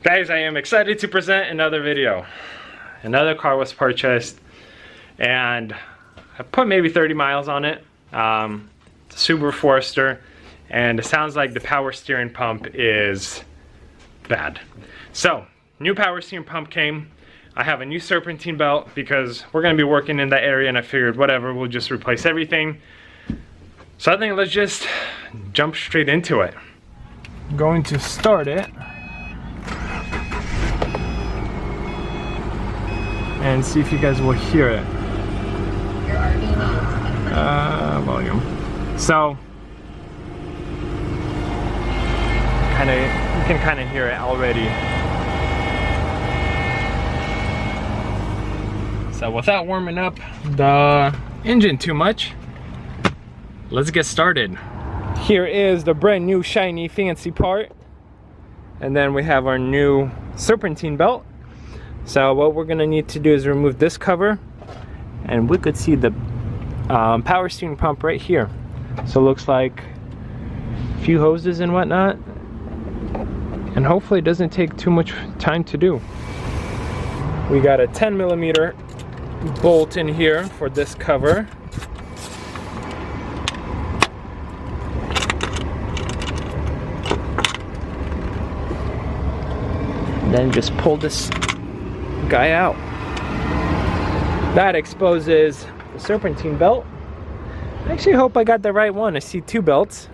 Guys, I am excited to present another video. Another car was purchased and I put maybe 30 miles on it. Subaru Forester, and it sounds like the power steering pump is bad. So, new power steering pump came. I have a new serpentine belt because we're gonna be working in that area, and I figured whatever, we'll just replace everything. So I think let's just jump straight into it. I'm going to start it and see if you guys will hear it. Your RV volume. So, you can kind of hear it already. So without warming up the engine too much, let's get started. Here is the brand new shiny fancy part, and then we have our new serpentine belt. So what we're gonna need to do is remove this cover, and we could see the power steering pump right here. So it looks like a few hoses and whatnot, and hopefully it doesn't take too much time to do. We got a 10mm bolt in here for this cover. Then just pull this guy out. That exposes the serpentine belt. I actually hope I got the right one. I see two belts,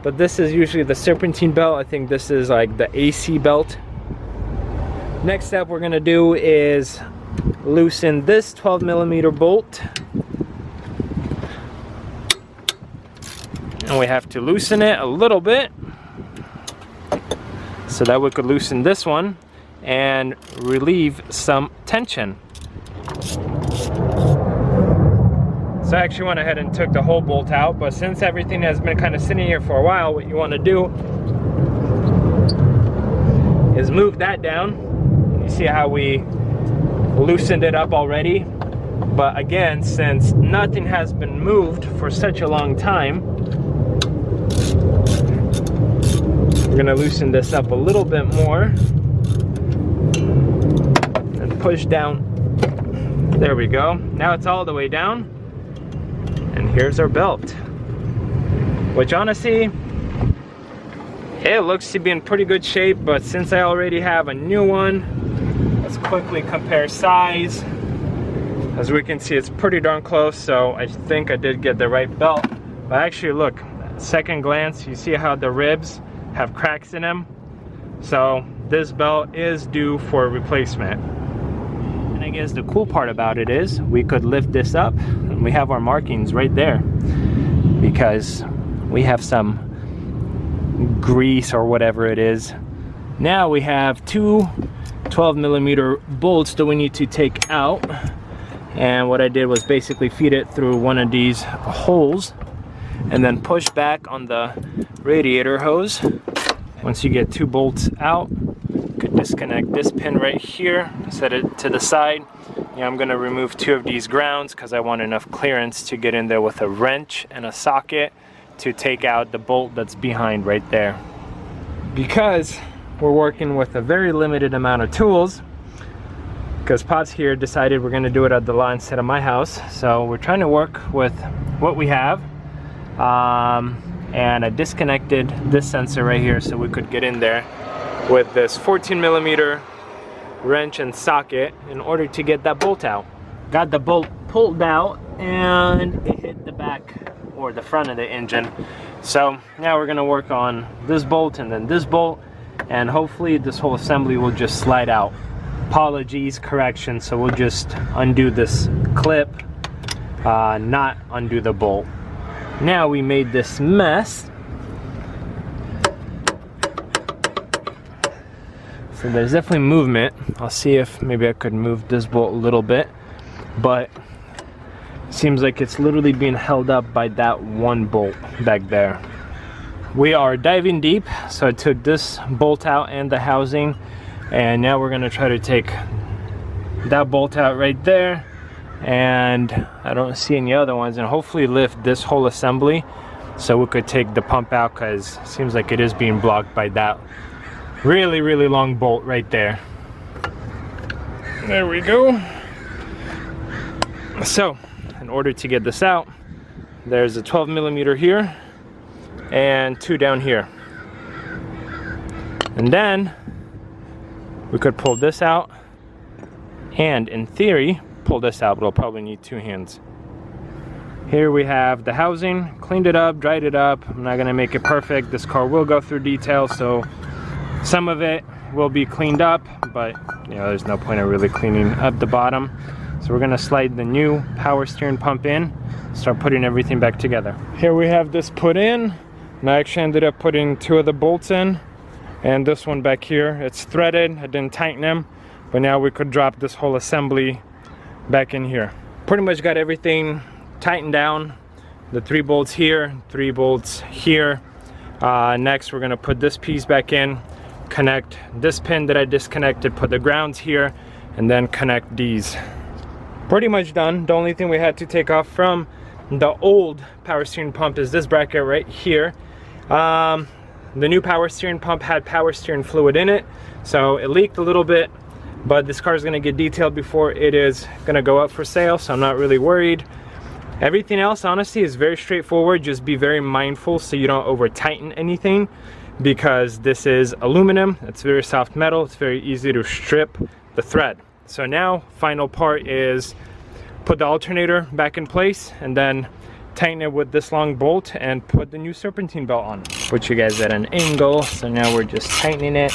but this is usually the serpentine belt. I think this is like the AC belt. Next step we're gonna do is loosen this 12mm bolt. And we have to loosen it a little bit so that we could loosen this one and relieve some tension. So I actually went ahead and took the whole bolt out, but since everything has been kind of sitting here for a while, what you want to do is move that down. You see how we loosened it up already? But again, since nothing has been moved for such a long time, we're gonna loosen this up a little bit more and push down. There we go. Now it's all the way down, and here's our belt, which honestly, it looks to be in pretty good shape. But since I already have a new one, let's quickly compare size. As we can see, it's pretty darn close, so I think I did get the right belt. But actually, look, second glance, you see how the ribs have cracks in them? So this belt is due for replacement. And I guess the cool part about it is we could lift this up and we have our markings right there, because we have some grease or whatever it is. Now we have two 12mm bolts that we need to take out, and what I did was basically feed it through one of these holes and then push back on the radiator hose. Once you get two bolts out, you could disconnect this pin right here, set it to the side. Yeah, I'm gonna remove two of these grounds because I want enough clearance to get in there with a wrench and a socket to take out the bolt that's behind right there. Because we're working with a very limited amount of tools, because Pops here decided we're gonna do it at the lot instead of my house. So we're trying to work with what we have. And I disconnected this sensor right here so we could get in there with this 14mm wrench and socket in order to get that bolt out. Got the bolt pulled out and it hit the back or the front of the engine. So now we're gonna work on this bolt and then this bolt, and hopefully this whole assembly will just slide out. Apologies, correction, so we'll just undo this clip, not undo the bolt. Now we made this mess, so there's definitely movement. I'll see if maybe I could move this bolt a little bit, but it seems like it's literally being held up by that one bolt back there. We are diving deep, so I took this bolt out and the housing, and now we're gonna try to take that bolt out right there, and I don't see any other ones, and hopefully lift this whole assembly so we could take the pump out, because it seems like it is being blocked by that really, really long bolt right there. There we go. So, in order to get this out, there's a 12mm here and 2 down here. And then we could pull this out and, in theory, pull this out, but we'll probably need 2 hands. Here we have the housing, cleaned it up, dried it up. I'm not gonna make it perfect. This car will go through details, so some of it will be cleaned up, but you know, there's no point of really cleaning up the bottom. So we're gonna slide the new power steering pump in, start putting everything back together. Here we have this put in, and I actually ended up putting 2 of the bolts in, and this one back here, it's threaded. I didn't tighten them, but now we could drop this whole assembly back in here. Pretty much got everything tightened down. The 3 bolts here, 3 bolts here. Next we're gonna put this piece back in, connect this pin that I disconnected, put the grounds here, and then connect these. Pretty much done. The only thing we had to take off from the old power steering pump is this bracket right here. The new power steering pump had power steering fluid in it, so it leaked a little bit, but this car is gonna get detailed before it is gonna go up for sale, so I'm not really worried. Everything else, honestly, is very straightforward. Just be very mindful so you don't over tighten anything, because this is aluminum, it's very soft metal, it's very easy to strip the thread. So now, final part is put the alternator back in place and then tighten it with this long bolt and put the new serpentine belt on. Put you guys at an angle, so now we're just tightening it.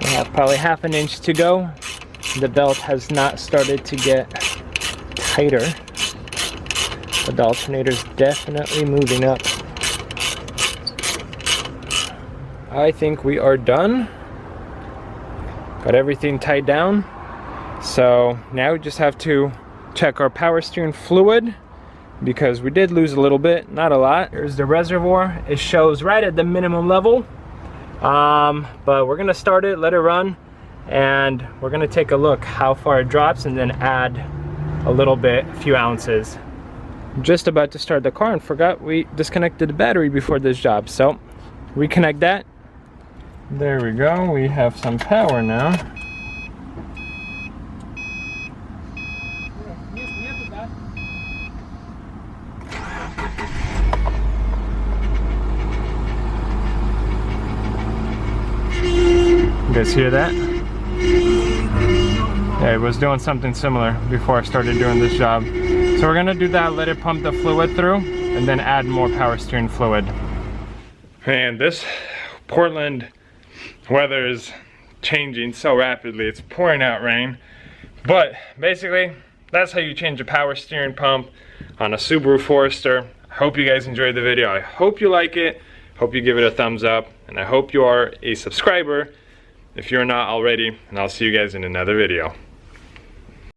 We have probably ½ an inch to go. The belt has not started to get tighter, but the alternator's definitely moving up. I think we are done. Got everything tied down. So now we just have to check our power steering fluid, because we did lose a little bit, not a lot. Here's the reservoir. It shows right at the minimum level. But we're gonna start it, let it run, and we're gonna take a look how far it drops and then add a little bit, a few ounces. Just about to start the car and forgot we disconnected the battery before this job. So reconnect that. There we go, we have some power now. You guys hear that? Yeah, it was doing something similar before I started doing this job. So we're gonna do that, let it pump the fluid through, and then add more power steering fluid. Man, this Portland weather is changing so rapidly. It's pouring out rain. But basically, that's how you change a power steering pump on a Subaru Forester. I hope you guys enjoyed the video. I hope you like it. Hope you give it a thumbs up. And I hope you are a subscriber if you're not already. And I'll see you guys in another video.